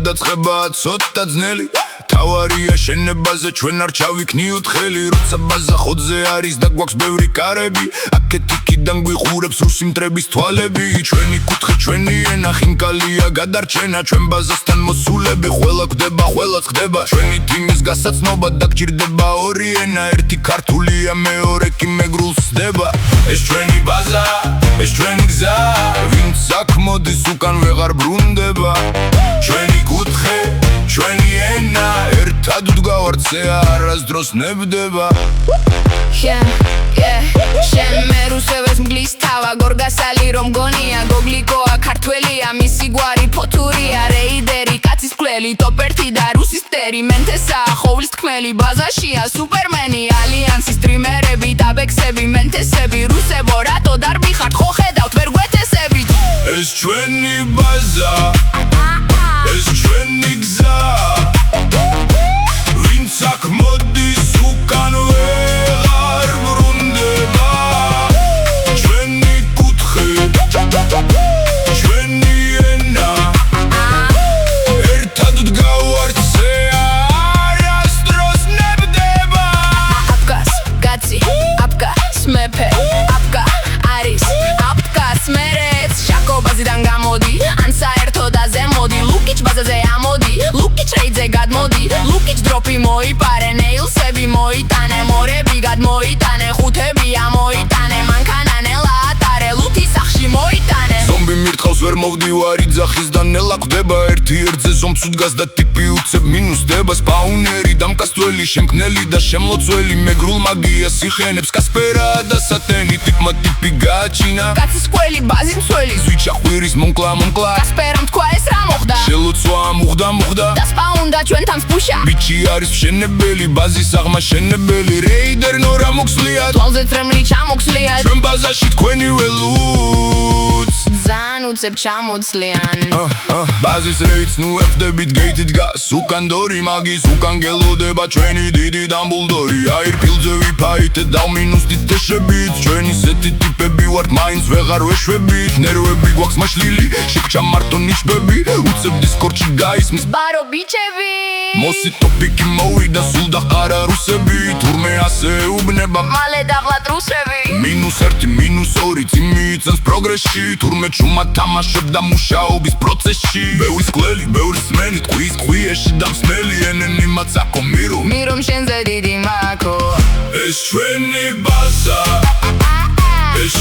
დაწყება ცოტა ძნელი თავარია შენებაზე ჩვენ არ ჩავიქნიოთ ხელი როცა ბაზა ხოძე არის და გვაქვს ბევრი კარები აქეთ იქიდან გვიყურებს რუსი მტრების თვალები ჩვენი კუთხე ჩვენი ენა ხინკალია გადარჩენა ჩვენ ბაზასთან მოსულები ყველა ხდება ჩვენი თიმის გასაცნობა და გჭირდება ორი ენა ერთი ქართულია მეორე კი მეგრულს ხდება ეს ჩვენი ბაზა ეს ჩვენი გზა ვინც აქ მოდის უკან ვეღარ ბრუნდება ჩვენი კუთხე ჩვენი ენა ერთად ვდგავართ არასდროს ნებდება შენ მე რუსევეს მგლის თავა გორგასალი რომ გონია გოგლიკოა ქართველია მისი გვარი ფოთურია რეიდერი კაცის მკვლელი ტოპ 1 და რუსის ტერი მენთესაა ხოვლის თქმელი ბაზაშია სუპერმენი ალიანსის სტრიმერები დაბექსები მენთესები რუსებო რატო დარბი ხართ ხო ხედავთ ვერ გვეთესებით ეს ჩვენი ბაზა ეს ჩვენი გზა ვინც აქ მოდის უკან ვეღარ ბრუნდება ჩვენი კუთხე ჩვენი ენა ერთად ვდგავართ არასდროს ნებდება აფგას კაცი აფგას მეფე აფგა არის აფგას მერეც შაკობაზიდან გამოდი ან საერთოდ აზემოდი ლუკიჩ ბაზაზე ამოდი ლუკიჩ რეიძე გადმოდი ლუკიჩ დროპი მოიპარე ნეილსები მოიტანე მორები გადმოიტანე ხუთები ამოიტანე მანქანანელა ატარე ლუთი სახში მოიტანე ზომბი მირტყავს ვერ მოვდივარი ძახის და ნელა ყვდება ერთი ერთზე ზომცუდ გას და ტიპი უცებ მინუსდება სპაუნერი დამკასტველი შემკნელი და შემლოცველი მეგრულ მაგიას იხენებს კასპერა და სატენი ტიპმა ტიპი გააჩინა კაცის ყველი ბაზის მსველი ზვიჩა ხვირის მომკლა კასპერამ თქვა ეს რა მოხდა შელოცვა მუხდა და სპაუნდა ჩვენთან სპუშა ბიჩი არის მშენებელი ბაზის აღმაშენებელი რეიდერ ნორა მოქსლია თვალზე წრემლი ჩამოქსლია ჩვენ ბაზაში თქვენი ველუც ძალიან უცებ ჩამოცლიან ბაზის რეიდს ნუ ევდებით გეითით გას უკან დორი მაგის უკან გელოდება ჩვენი დიდი დამბულდორი აირფილდზე ვიფაითეთ და მინუსით თეშებით ჩვენი სეთი ტიპები ვართ მაინც ვეღარ ვეშვებით ნერვები გვაქვს მაშლილი შიგჩა მარტო ნიშბები უცებ დისკორდში გაისმის ბარო ბიჩები მოსი ტოპიკი მოვიდა სულ დაყარა რუსები თურმე ასე უბნება მალე დაღლათ რუსები -1 -2 წიმიწევს პროგრესში თურმე ჩუმა თამაშობდა მუშაობის პროცესში ბევრი სკვლელი ბევრი სმენი ტყვის ტყვიეში და მსმელი ენენი მაცაკო მირომ შენზე დიდი მაქო ეს ჩვენი ბაზა ეს